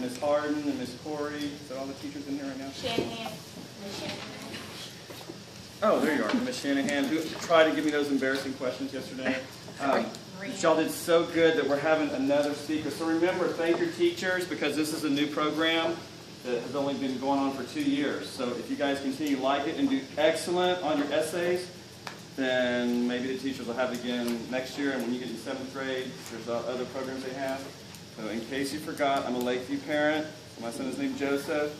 Miss Harden and Miss Corey. Is that all the teachers in here right now? Shanahan. Oh, there you are, Miss Shanahan, who tried to give me those embarrassing questions yesterday. Y'all did so good that we're having another speaker. So remember, thank your teachers, because this is a new program that has only been going on for 2 years. So if you guys continue to like it and do excellent on your essays, then maybe the teachers will have it again next year. And when you get to 7th grade, there's other programs they have. So in case you forgot, I'm a Lakeview parent. My son is named Joseph.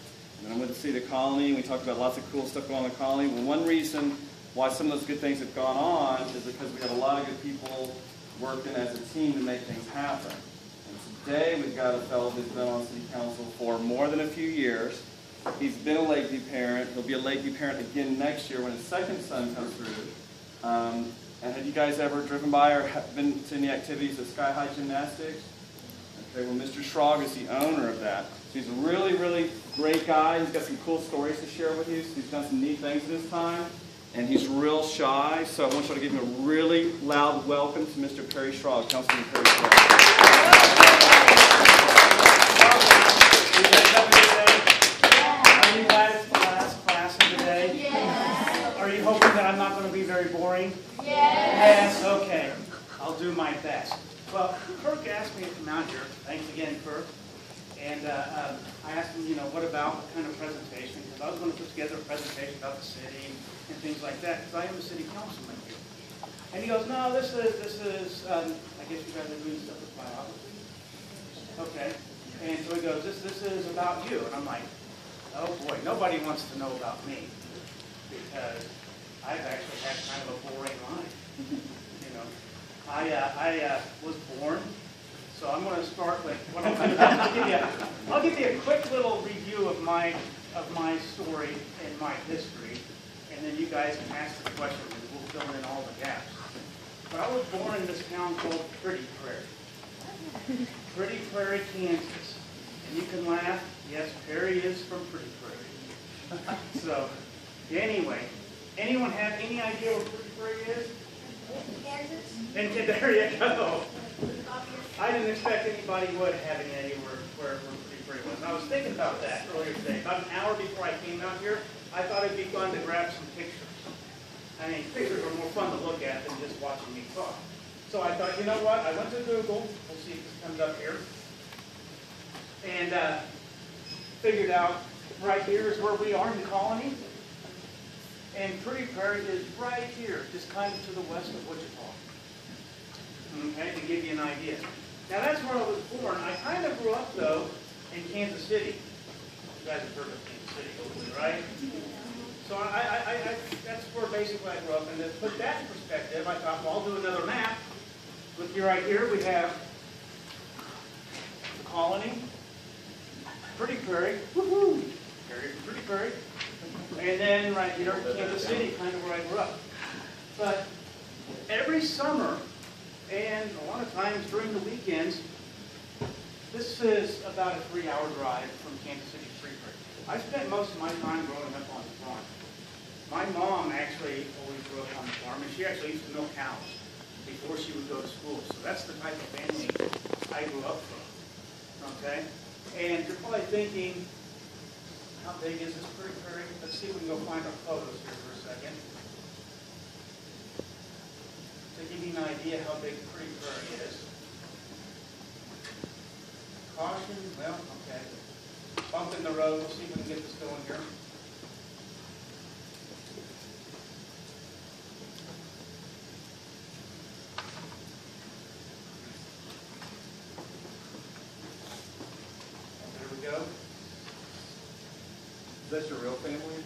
And I'm with the City Colony. We talked about lots of cool stuff going on in the colony. Well, one reason why some of those good things have gone on is because we have a lot of good people working as a team to make things happen. And today we've got a fellow who's been on City Council for more than a few years. He's been a Lakeview parent. He'll be a Lakeview parent again next year when his second son comes through. And have you guys ever driven by or been to any activities at Sky High Gymnastics? Okay, well, Mr. Schrag is the owner of that. So he's a really, really great guy. He's got some cool stories to share with you. So he's done some neat things in his time. And he's real shy. So I want you to give him a really loud welcome to Mr. Perry Schrag, Councilman Perry Schrag. Are you glad it's the last class of the day? Yes. Are you hoping that I'm not going to be very boring? Yes. Yes, okay. I'll do my best. Well, Kirk asked me to come out here. Thanks again, Kirk. And I asked him, what kind of presentation? Because I was going to put together a presentation about the city and things like that, because I am a city councilman here. And he goes, no, this is I guess you guys are doing stuff with biography? Okay. And so he goes, this is about you. And I'm like, oh boy, nobody wants to know about me, because I've actually had kind of a boring life. I was born, so I'm going to start with what I'm going to do. I'll give you a quick little review of my story and my history, and then you guys can ask the questions and we'll fill in all the gaps. But I was born in this town called Pretty Prairie. Pretty Prairie, Kansas. And you can laugh, yes, Perry is from Pretty Prairie. So, anyway, anyone have any idea where Pretty Prairie is? Kansas. And there you go. I didn't expect anybody would have any idea where Pretty Prairie was. And I was thinking about that earlier today. About an hour before I came out here, I thought it'd be fun to grab some pictures. I mean, pictures are more fun to look at than just watching me talk. So I thought, you know what? I went to Google. We'll see if this comes up here. And figured out right here is where we are in the colony. And Pretty Prairie is right here, just kind of to the west of Wichita. Okay, to give you an idea. Now that's where I was born. I kind of grew up, though, in Kansas City. You guys have heard of Kansas City, hopefully, right? So that's where basically I grew up. And to put that in perspective, I thought, well, I'll do another map. Look here, right here, we have the colony, Pretty Prairie, woohoo, Pretty Prairie, and then right here, Kansas City, kind of where I grew up. But every summer, and a lot of times during the weekends, this is about a 3-hour drive from Kansas City to Pretty Prairie. I spent most of my time growing up on the farm. My mom actually always grew up on the farm, and she actually used to milk cows before she would go to school. So that's the type of family I grew up from. Okay? And you're probably thinking, how big is this Pretty Prairie? Let's see if we can go find our photos here for a second. To give you an idea how big Pretty Prairie is. Caution, well, okay. Bump in the road, we'll see if we can get this going here. Go. Is that your real family?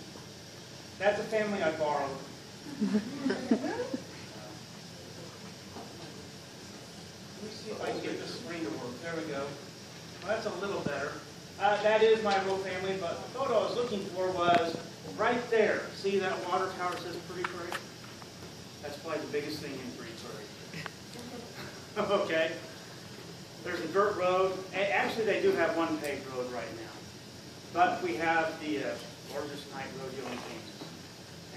That's a family I borrowed. Let me see if I can get this screen to work. There we go. Well, that's a little better. That is my real family, but the photo I was looking for was right there. See that water tower that says Pretty Prairie? That's probably the biggest thing in Pretty Prairie. Okay. There's a dirt road. Actually, they do have one paved road right now. But we have the largest night rodeo in Kansas.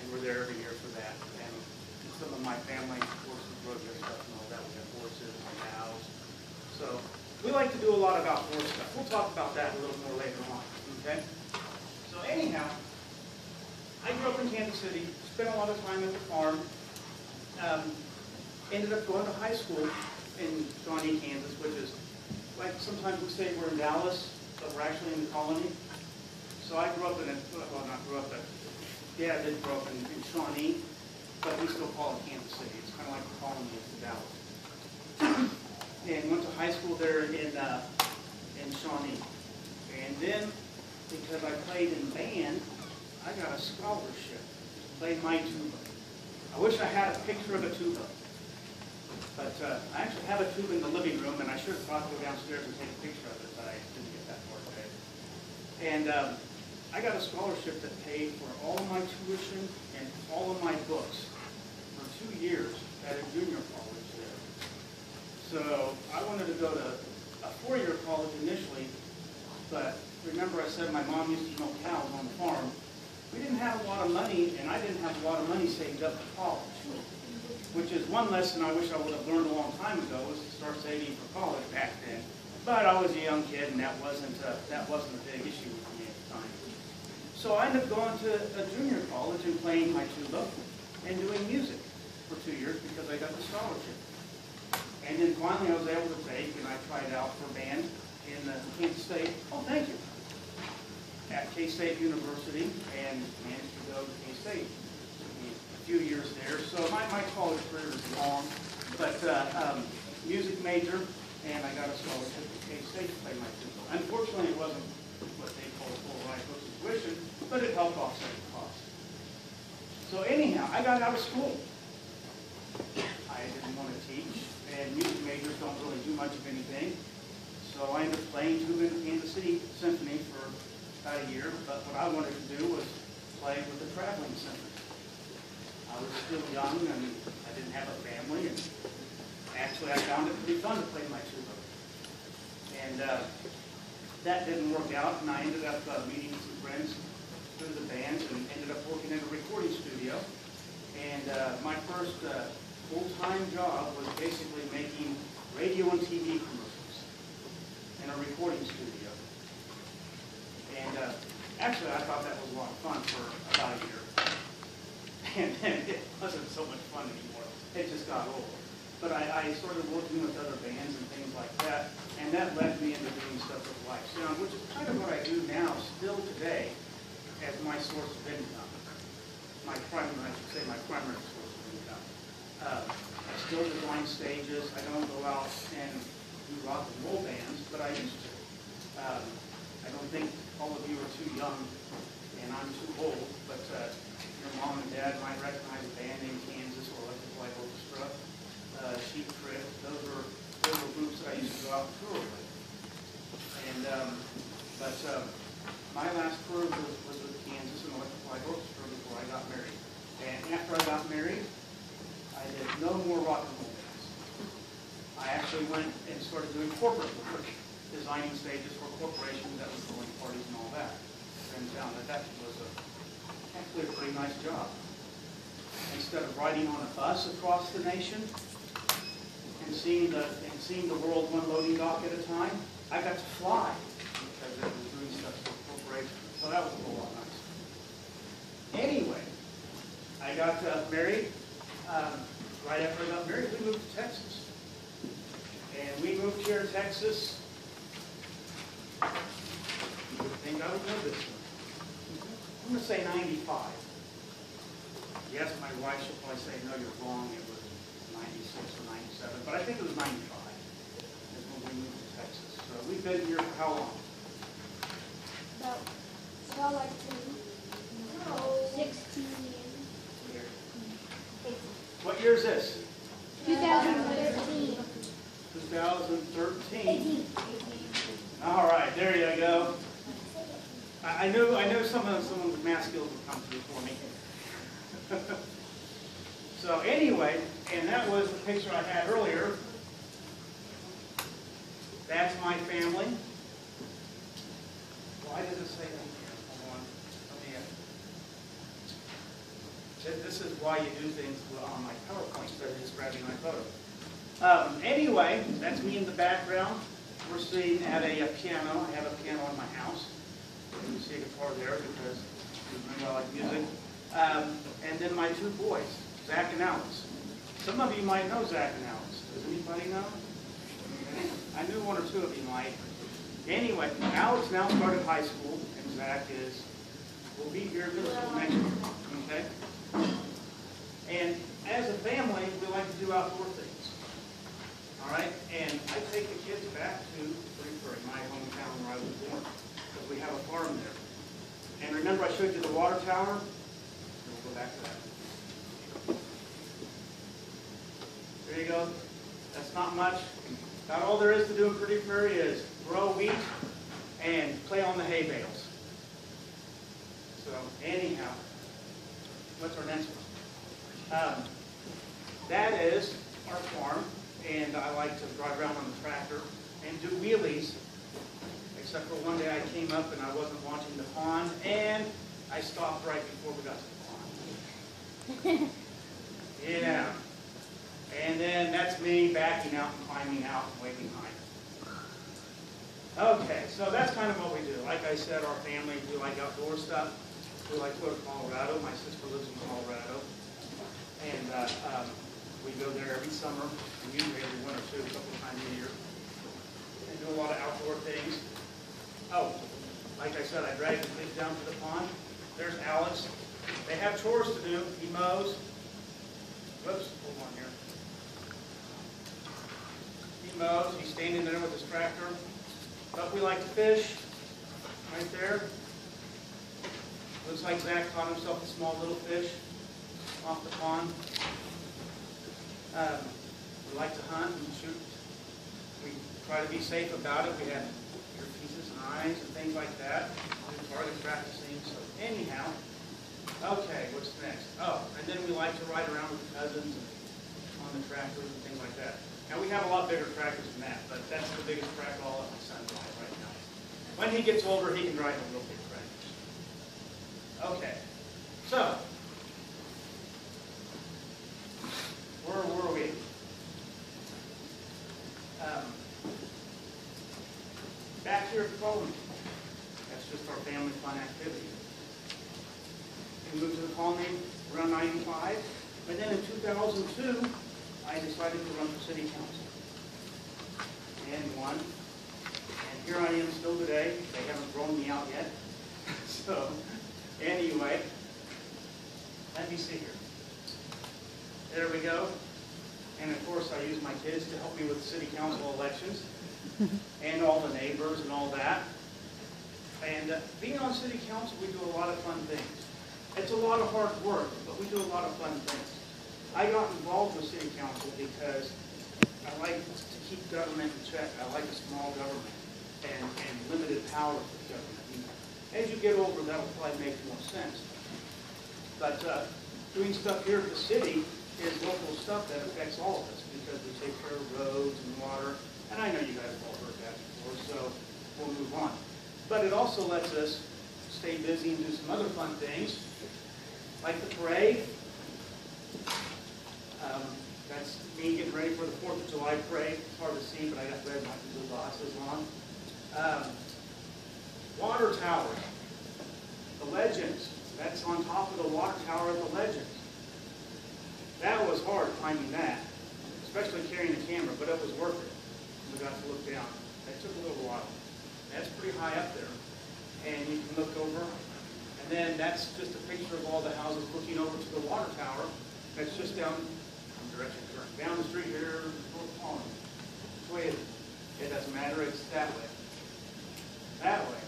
And we're there every year for that. And some of my family, horses, rodeo stuff and all that. We have horses and cows. So we like to do a lot of outdoor stuff. We'll talk about that a little more later on, okay? So anyhow, I grew up in Kansas City, spent a lot of time at the farm, ended up going to high school in Shawnee, Kansas, which is, like sometimes we say we're in Dallas, but we're actually in the colony. So I grew up in, well not grew up, but Dad did grow up in Shawnee, but we still call it Kansas City. It's kind of like the colony is to Dallas. And went to high school there in Shawnee. And then, because I played in band, I got a scholarship to play my tuba. I wish I had a picture of a tuba. But I actually have a tuba in the living room, and I should have thought to go downstairs and take a picture of it, but I didn't get that far today. And I got a scholarship that paid for all of my tuition and all of my books for 2 years at a junior college there. So I wanted to go to a 4-year college initially, but remember I said my mom used to milk cows on the farm. We didn't have a lot of money, and I didn't have a lot of money saved up for college, which is one lesson I wish I would have learned a long time ago, was to start saving for college back then. But I was a young kid, and that wasn't a big issue with me at the time. So I ended up going to a junior college and playing my tuba and doing music for 2 years because I got the scholarship. And then finally I was able to take, and I tried out for band in Kansas State. Oh, thank you. At K-State University, and managed to go to K-State. A few years there. So my college career is long, but music major, and I got a scholarship at K-State to play my tuba. Unfortunately, it wasn't what they call full ride tuition, but it helped offset the cost. So anyhow, I got out of school. I didn't want to teach, and music majors don't really do much of anything. So I ended up playing tuba in the Kansas City Symphony for about a year, but what I wanted to do was play with the traveling symphony. I was still young, and I didn't have a family, and actually I found it pretty fun to play my tuba. And that didn't work out, and I ended up meeting some friends through the bands and ended up working in a recording studio. And my first full-time job was basically making radio and TV commercials in a recording studio. And actually, I thought that was a lot of fun for about a year. And then it wasn't so much fun anymore. It just got old. But I started working with other bands and things like that, and that led me into doing stuff with live sound, which is kind of what I do now, still today, as my source of income. I should say my primary source of income. I still design stages. I don't go out and do rock and roll bands, but I used to. I don't think all of you are too young, and I'm too old, but your mom and dad might recognize a band named Kansas or Electric Light Orchestra, Sheep Trip. Those were groups that I used to go out and tour with. And my last tour was with Kansas and Electric Light Orchestra before I got married. And after I got married, I did no more rock and roll bands. I actually went and started doing corporate work, designing stages for corporations that was throwing parties and all that. And found that was actually a pretty nice job. Instead of riding on a bus across the nation and seeing the world one loading dock at a time, I got to fly because it was doing stuff for corporations. So that was a whole lot nice. Anyway, I got married. Right after I got married, we moved to Texas. And we moved here to Texas. You would think I would know this one. I'm going to say 95. Yes, my wife should probably say, no, you're wrong. It was 96 or 97. But I think it was 95 is when we moved to Texas. So we've been here for how long? About like 16 years. What year is this? 2013. 2013. 18. All right, there you go. I know some of the math skills will come through for me. So anyway, and that was the picture I had earlier. That's my family. Why does it say that here? Hold on. This is why you do things on my PowerPoint instead of just grabbing my photo. Anyway, that's me in the background. we're sitting at a piano. I have a piano in my house. You can see a guitar there because I like music. And then my two boys, Zach and Alex. Some of you might know Zach and Alex. Does anybody know? I knew one or two of you might. Anyway, Alex now started high school, and Zach will be here in middle school next year. Okay? And as a family, we like to do outdoor things. All right? And I take the kids back to Prairie, my hometown where I was born, because we have a farm there. And remember I showed you the water tower? We'll go back to that. There you go. That's not much. About all there is to do in Pretty Prairie is grow wheat and play on the hay bales. So anyhow, what's our next one? That is our farm, and I like to drive around on the tractor and do wheelies, except for one day I came up and I wasn't watching the pond, and I stopped right before we got to the pond. Yeah. And then that's me backing out and climbing out and way behind. Okay, so that's kind of what we do. Like I said, our family, we like outdoor stuff. We like to go to Colorado. My sister lives in Colorado. And we go there every summer, and usually every winter too, a couple of times a year. And do a lot of outdoor things. Oh, like I said, I drag the kids down to the pond. There's Alex. They have chores to do. He mows. Whoops, hold on here. He mows. He's standing there with his tractor. But we like to fish. Right there. Looks like Zach caught himself a small little fish off the pond. We like to hunt and shoot. We try to be safe about it. We have earpieces and eyes and things like that. We're target practicing. So anyhow, okay, what's next? Oh, and then we like to ride around with cousins and on the tractors and things like that. Now we have a lot bigger tractors than that, but that's the biggest tractor I'll let my son drive right now. When he gets older, he can drive a real big tractor. Okay, so where were we? Back here at the colony. That's just our family fun activity. We moved to the colony around 95, and then in 2002, I decided to run for city council. And won. And here I am still today. They haven't thrown me out yet. So, anyway, let me see here. There we go. And of course, I use my kids to help me with city council elections and all the neighbors and all that. And being on city council, we do a lot of fun things. It's a lot of hard work, but we do a lot of fun things. I got involved with city council because I like to keep government in check. I like a small government and limited power for government. As you get older, that will probably make more sense. But doing stuff here at the city is local stuff that affects all of us because we take care of roads and water. And I know you guys have all heard that before, so we'll move on. But it also lets us stay busy and do some other fun things, like the parade. That's me getting ready for the 4th of July parade. It's hard to see, but I got red blue glasses on. Water tower. The Legends. That's on top of the water tower of the Legends. That was hard climbing that, especially carrying the camera, but it was worth it. We got to look down. That took a little while. That's pretty high up there. And you can look over. And then that's just a picture of all the houses looking over to the water tower. That's just down direction current. Down the street here, North Colony. Which way is it? It doesn't matter, it's that way. That way.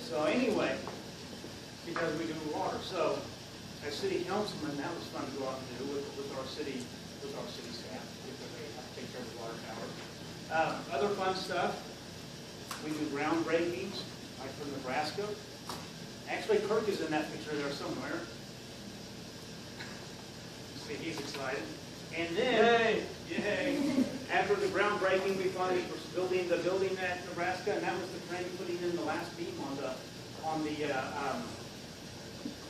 So anyway, because we do water. So as city councilman, that was fun to go out and do with our city staff, because they have to take care of the water tower. Other fun stuff, we do groundbreakings, like from Nebraska. Actually, Kirk is in that picture there somewhere. See, he's excited. And then, yay! After the groundbreaking, we finally were building the building at Nebraska, and that was the crane putting in the last beam on the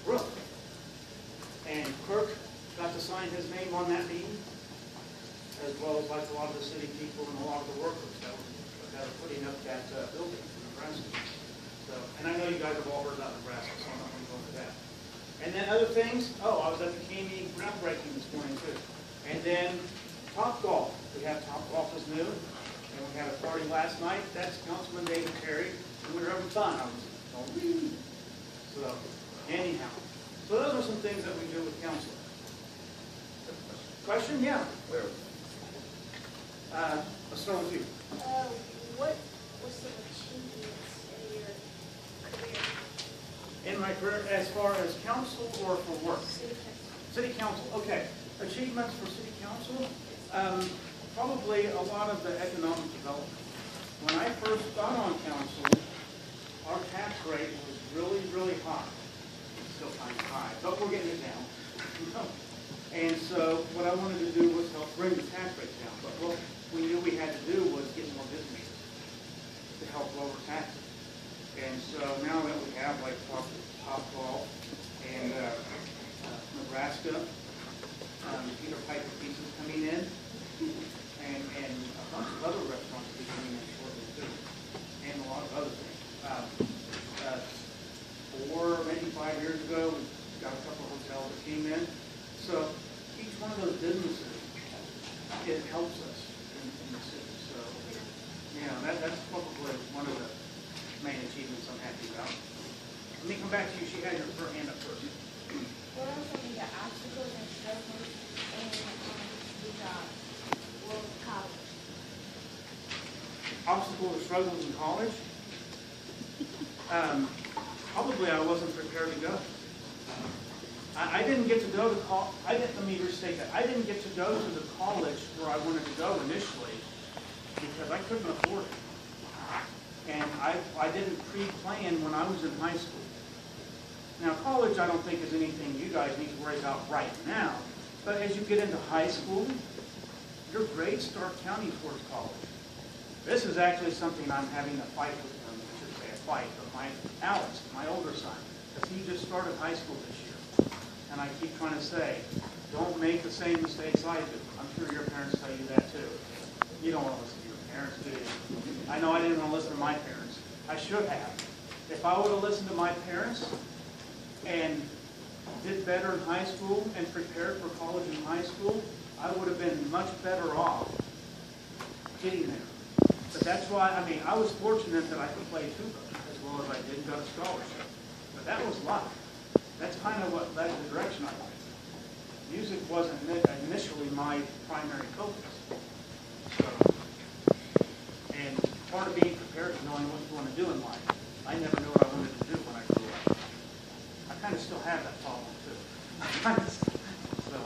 roof. And Kirk got to sign his name on that beam. as well as like a lot of the city people and a lot of the workers that are putting up that building in Nebraska. So, and I know you guys have all heard about Nebraska, so I'm not going to go into that. And then other things, I was at the KME groundbreaking this morning too. And then Top Golf. We have Top Golf is new. And we had a party last night. That's Councilman David Terry. And we were having fun. So, anyhow. So those are some things that we do with council. Question? Yeah. Where? Let's start with you. What was some achievements in your career? In my career, as far as council or for work? City council. City council, okay. Achievements for city council? Probably a lot of the economic development. When I first got on council, our tax rate was really, really high. It's still kind of high, but we're getting it down. And so what I wanted to do was help bring the tax rate down. But what we knew we had to do was get more businesses to help lower taxes. And so now that we have like Topgolf and Nebraska, Peter Piper Pieces coming in, and a bunch of other restaurants will be coming in shortly too, and a lot of other things. 4, maybe 5 years ago, we got a couple of hotels that came in. So each one of those businesses, it helps us in the city. So yeah, that's probably one of the main achievements I'm happy about. Let me come back to you. She had her hand up first. What are some of the obstacles and struggles in the job? Well, college. Obstacles or struggles in college? Probably I wasn't prepared to go. I didn't get to go to college. Let me restate that. I didn't get to go to the college where I wanted to go initially because I couldn't afford it. And I didn't pre-plan when I was in high school. Now, college I don't think is anything you guys need to worry about right now. But as you get into high school, your grades start counting towards college. This is actually something I'm having a fight with him. I should say a fight, but Alex, my older son, because he just started high school this year. And I keep trying to say, don't make the same mistakes I do. I'm sure your parents tell you that too. You don't want to listen to your parents, do you? I know I didn't want to listen to my parents. I should have. If I would have listened to my parents and did better in high school and prepared for college in high school, I would have been much better off getting there. But that's why, I was fortunate that I could play tuba as well as I did, got a scholarship. But that was luck. That's kind of what led the direction I went. Music wasn't initially my primary focus. So, and part of being prepared is knowing what you want to do in life. I never knew what I wanted to do when I grew up. I kind of still have that problem too. So,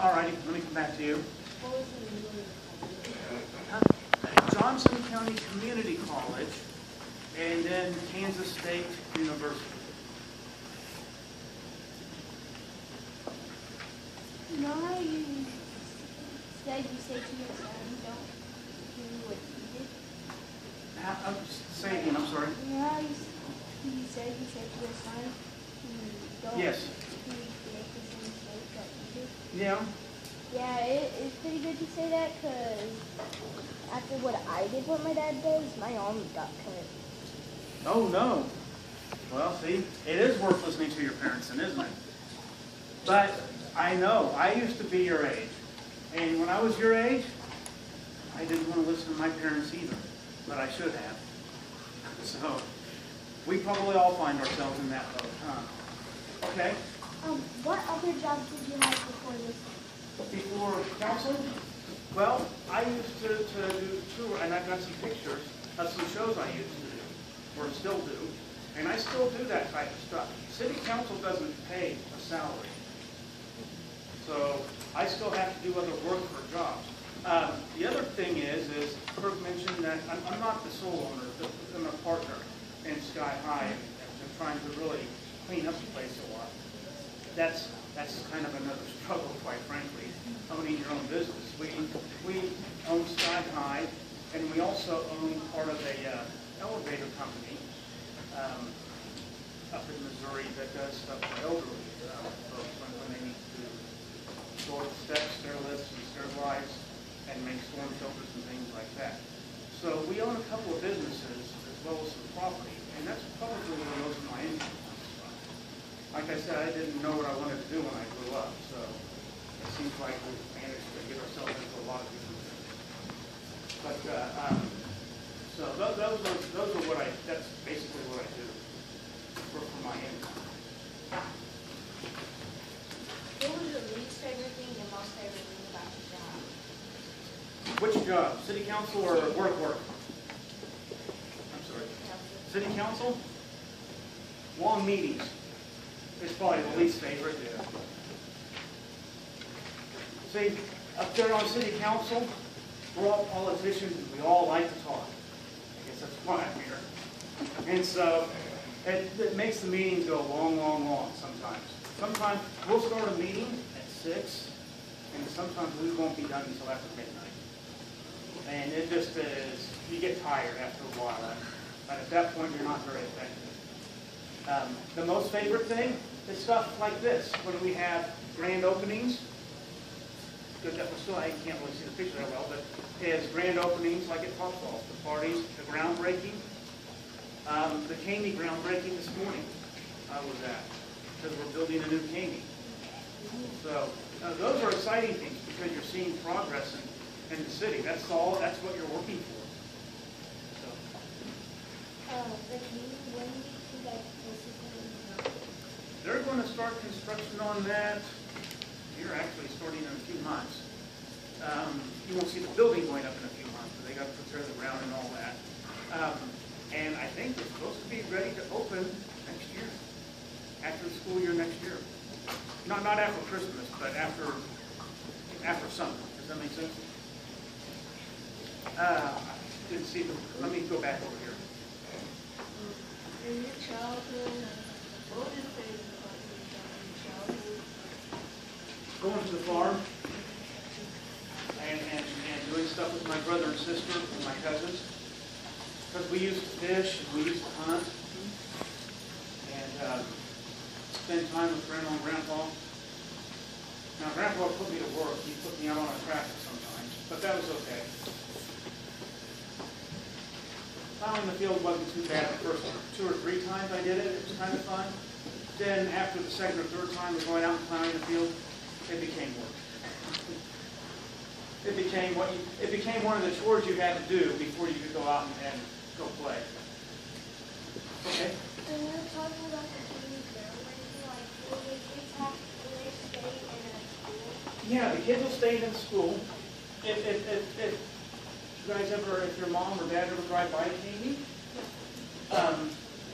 all righty, let me come back to you. What was the name of Johnson County Community College, and then Kansas State University. You know how you said to your son, don't do what you did? Say again, I'm sorry. You know how you said to your son, don't Yes. make the same mistake that you did? Yeah. Yeah, it's pretty good to say that because after what I did, what my dad does, my arm got cut. Oh, no. Well, see, it is worth listening to your parents, then, isn't it? But I know. I used to be your age. And when I was your age, I didn't want to listen to my parents either. But I should have. So, we probably all find ourselves in that boat, huh? Okay. What other jobs did you have before this? Before council? Well, I used to do tour, and I've got some pictures of some shows I used to do, or still do, and I still do that type of stuff. City council doesn't pay a salary, so I still have to do other work for jobs. The other thing is Kirk mentioned that I'm not the sole owner, I'm a partner in Sky High, and trying to really clean up the place a lot. That's kind of another struggle, quite frankly, owning your own business. We own Sky High, and we also own part of a elevator company up in Missouri that does stuff for elderly folks when they need to go up steps, stair lifts, and stair glides. and make storm shelters and things like that. So we own a couple of businesses as well as some property, and that's probably where most of my income comes from. Like I said, I didn't know what I wanted to do when I grew up, so it seems like we've managed to get ourselves into a lot of different things. But so those are what that's basically what I do for my income. What was your least favorite thing and most favorite thing about your job? Which job? City council or work? I'm sorry. City council? Long meetings. It's probably the least favorite. Yeah. See, up there on city council, we're all politicians and we all like to talk. I guess that's why I'm here. And so it makes the meetings go long sometimes. Sometimes we'll start a meeting at 6, and sometimes we won't be done until after midnight. And it just is, you get tired after a while. But at that point, you're not very effective. The most favorite thing is stuff like this. When we have grand openings, good that we're still, I can't really see the picture that well, but it has grand openings like at Topgolf, the parties, the groundbreaking. The Caney groundbreaking this morning I was at, because we're building a new Caney. So those are exciting things because you're seeing progress in the city. That's all. That's what you're working for. So. The Caney, when do you think that this is going to be? They're going to start construction on that. You're actually starting in a few months. You won't see the building going up in a few months, but they got to prepare the ground and all that. And I think it's supposed to be ready to open next year, after the school year next year. Not after Christmas, but after summer. Does that make sense? Didn't see the. Let me go back over here. In your childhood, what was your favorite part of your childhood? Going to the farm and doing stuff with my brother and sister and my cousins. Because we used to fish and we used to hunt and spend time with Grandma and Grandpa. Now, Grandpa put me to work. He put me out on a tractor sometimes, but that was okay. Plowing in the field wasn't too bad the first 2 or 3 times I did it. It was kind of fun. Then after the second or third time of going out and plowing the field, it became work. It became one of the chores you had to do before you could go out and go play. Okay. And we were talking about the Caney groundbreaking, like, will the kids stay in a school? Yeah, the kids will stay in school. If you guys ever, if your mom or dad ever drive by Caney,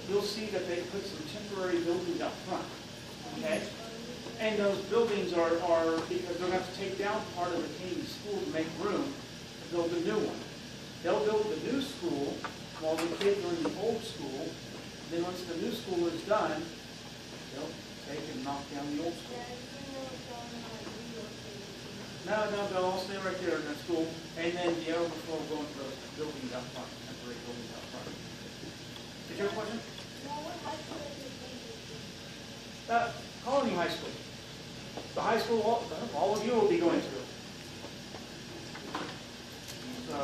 you'll see that they put some temporary buildings up front. Okay? And those buildings are because they're going to have to take down part of the Caney school to make room to build a new one. They'll build the new school while the kids are in the old school. Then once the new school is done, they'll take and knock down the old school. No, they'll all stay right there in that school, and then the overflow will go into those buildings up front, temporary buildings up front. Did you have a question? What high school is your favorite? Colony High School. The high school all of you will be going to. So,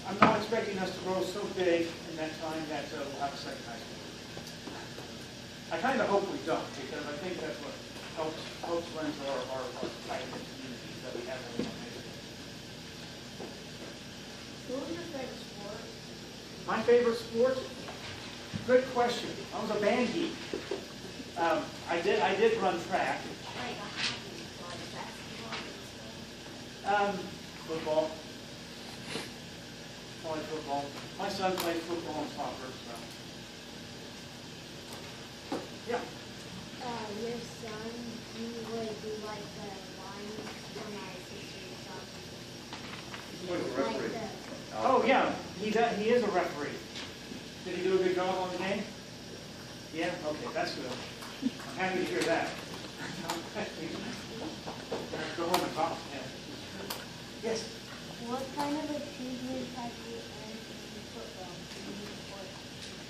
I'm not expecting us to grow so big in that time that we'll have a second high school. I kind of hope we don't, because I think that's what helps lend to our tight communities that we have in our nation. What was your favorite sport? My favorite sport? Good question. I was a band geek. I did run track. Football. Probably football. My son plays football and soccer, so. Yeah. Your son, he would do like the lines for my sister's soccer. What a referee. Oh, yeah. He is a referee. Did he do a good job on the game? Yeah? Okay, that's good. I'm happy to hear that. Go home and talk to him. Yes? What kind of achievements have you earned in football?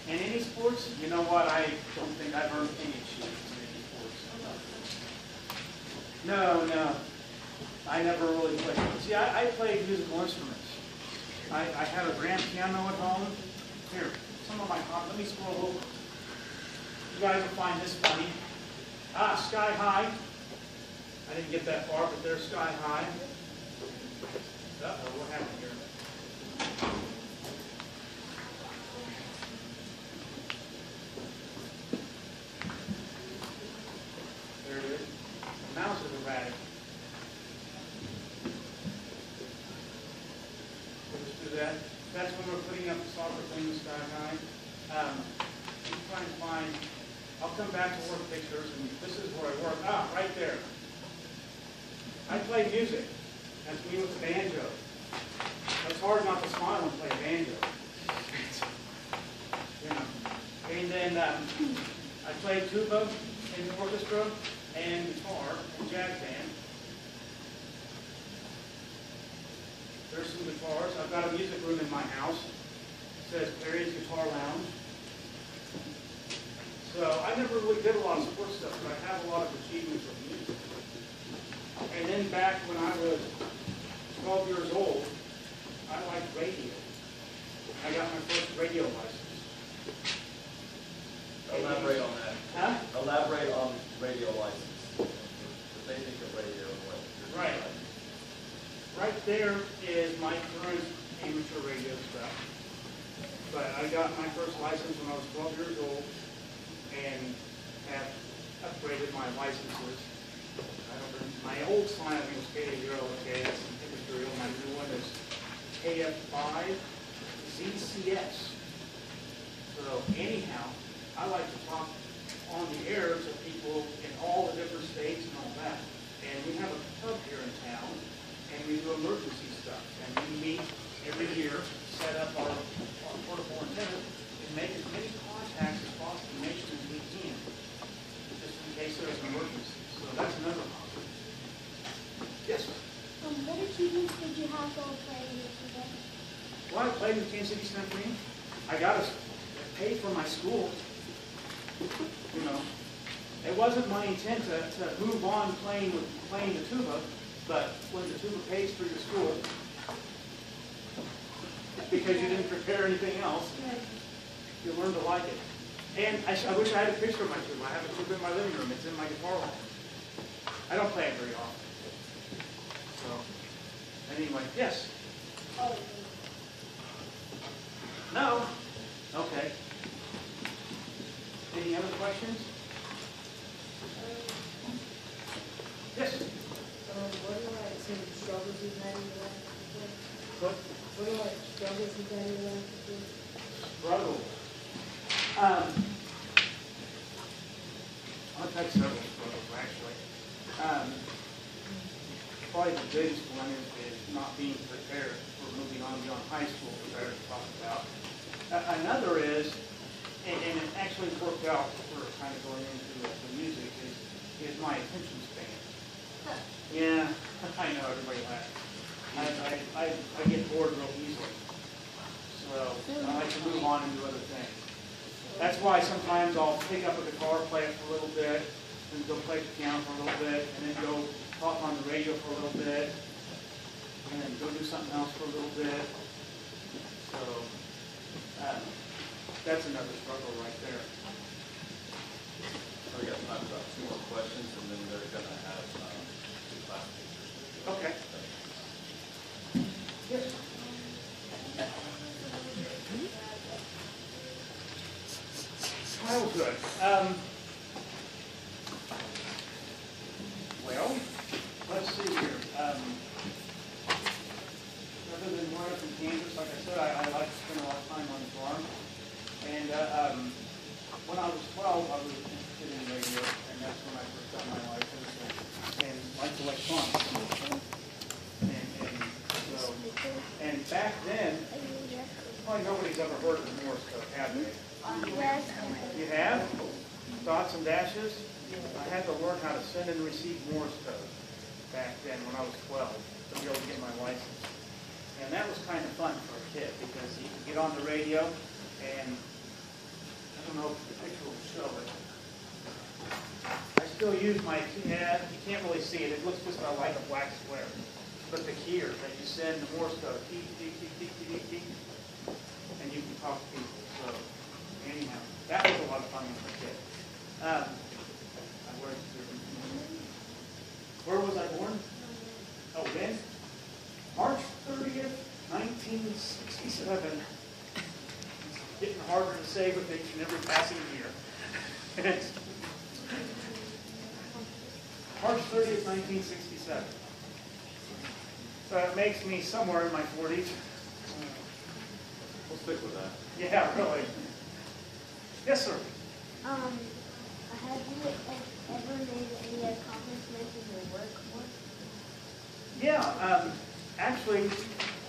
In any sports? You know what? I don't think I've earned any achievements in any sports. No. I never really played. See, I played musical instruments. I have a grand piano at home. Here, some of my hobbies. Let me scroll over. You guys will find this funny. Sky High. I didn't get that far, but there's Sky High. Uh-oh, what happened here? There it is. The mouse is erratic. We'll just do that. That's when we're putting up the soccer thing in Sky High. I'm trying to find, I'll come back to work pictures, and this is where I work. Right there. I play music. That's me with the banjo. It's hard not to smile and play banjo. And then I play tuba in the orchestra and guitar and jazz band. There's some guitars. I've got a music room in my house. It says Perry's Guitar Lounge. So I never really did a lot of sports stuff, but I have a lot of achievements with music. And then back when I was 12 years old, I liked radio. I got my first radio license. Elaborate on that. Huh? Elaborate on radio license. The basic of radio and what you're Right. doing. Right there is my current amateur radio stuff. But I got my first license when I was 12 years old and have upgraded my licenses. My old sign, I think, was KA0. Okay, that's immaterial. My new one is KF5 ZCS. So anyhow, I like to talk on the air to people in all the different states and all that. And we have a club here in town, and we do emergency stuff. And we meet every year, set up our portable antenna, and make as many contacts as possible, make sure as we can, just in case there's an emergency. So that's another hobby. Yes, sir. What achievements did you have while playing with the Well, I played with Kansas City Symphony. I got to pay for my school. You know, it wasn't my intent to move on playing the tuba, but when the tuba pays for your school, because you didn't prepare anything else, you learn to like it. And I wish I had a picture of my tuba. I have a tuba in my living room. It's in my guitar room. I don't play it very often. So, anyway, yes? Oh. No? Okay. Any other questions? Yes? What are some struggles you've had in your life? What? What are struggles you've had in your life? Struggle. I've had several struggles, actually. Probably the biggest one is not being prepared for moving on beyond high school, which I already talked about. Another is, and it actually worked out, we're kind of going into the music, is my attention span. Yeah, I know, everybody laughs. I get bored real easily. So I like to move on and do other things. That's why sometimes I'll pick up a guitar, play it for a little bit, and go play the piano for a little bit, and then go talk on the radio for a little bit, and then go do something else for a little bit. So that's another struggle right there. We got time for about 2 more questions, and then they're going to have 2 class teachers. Okay. Yes. Childhood. Well, let's see here. Other than growing up in Kansas, like I said, I like to spend a lot of time on the farm. And when I was 12, I was interested in radio, and that's when I first got my license and liked electronics. And back then, probably nobody's ever heard of Morse code, have they? Yes. You have? Dots and dashes? I had to learn how to send and receive Morse code back then when I was 12 to be able to get my license. And that was kind of fun for a kid because you could get on the radio and I don't know if the picture will show it. I still use my, yeah, you can't really see it. It looks just like a black square. But the keyer that you send the Morse code, beep, beep, beep, beep, beep, beep, and you can talk to people. So anyhow, that was a lot of fun when I was a kid. Where was I born? Oh, when? March 30th, 1967. It's getting harder to say with each and every passing year. March 30th, 1967. So it makes me somewhere in my 40s. We'll stick with that. Yeah, really. Yes, sir. Have you ever made any accomplishments in your work? Yeah, actually,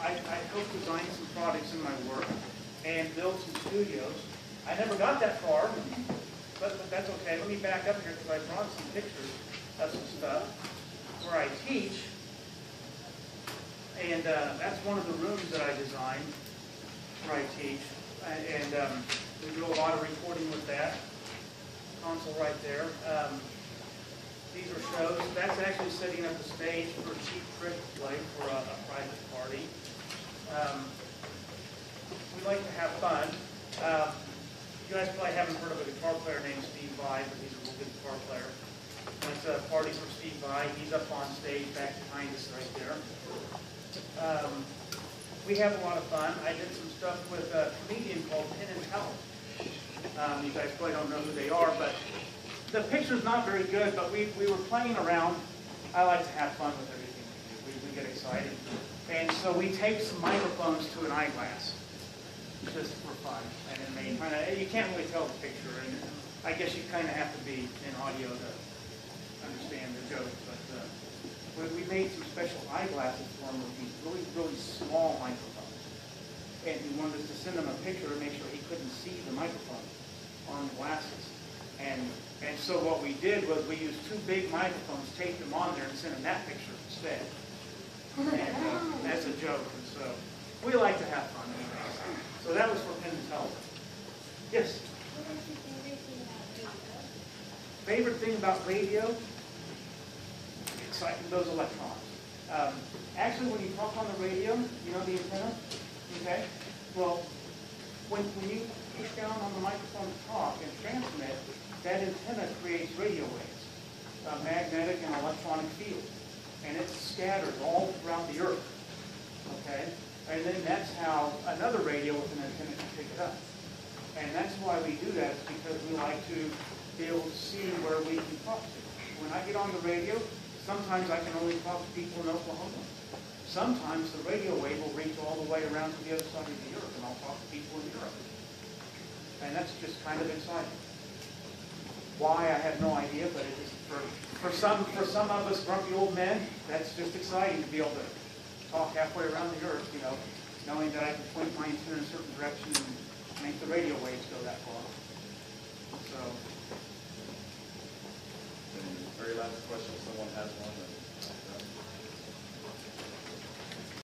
I helped design some products in my work and build some studios. I never got that far, but that's okay. Let me back up here because I brought some pictures of some stuff where I teach. And that's one of the rooms that I designed where I teach. And we do a lot of recording with that. Console right there. These are shows. That's actually setting up the stage for Cheap Trick to play for a private party. We like to have fun. You guys probably haven't heard of a guitar player named Steve Vai, but he's a real good guitar player. That's a party for Steve Vai. He's up on stage back behind us right there. We have a lot of fun. I did some stuff with a comedian called Penn and Teller. You guys probably don't know who they are, but the picture's not very good, but we were playing around. I like to have fun with everything we do. We get excited. And so we taped some microphones to an eyeglass, just for fun. And then you can't really tell the picture, and I guess you kind of have to be in audio to understand the joke. But we made some special eyeglasses for him with these really, really small microphones. And he wanted us to send him a picture to make sure he couldn't see the microphone on the glasses. And so what we did was we used two big microphones, taped them on there, and sent him that picture instead. And as a joke. And so we like to have fun anyways. So that was for Penn and Teller. Yes? What is your favorite thing about radio? Favorite thing about radio? Exciting, those electrons. Actually, when you talk on the radio, you know the antenna? Okay? Well, when you push down on the microphone to talk and transmit, that antenna creates radio waves, a magnetic and electronic field. And it's scattered all throughout the earth. Okay? And then that's how another radio with an antenna can pick it up. And that's why we do that, is because we like to be able to see where we can talk to. When I get on the radio, sometimes I can only talk to people in Oklahoma. Sometimes the radio wave will reach all the way around to the other side of the earth, and I'll talk to people in Europe. And that's just kind of exciting. Why, I have no idea, but it is for some of us grumpy old men, that's just exciting to be able to talk halfway around the earth, you know, knowing that I can point my antenna in a certain direction and make the radio waves go that far. So. And very last question, if someone has one.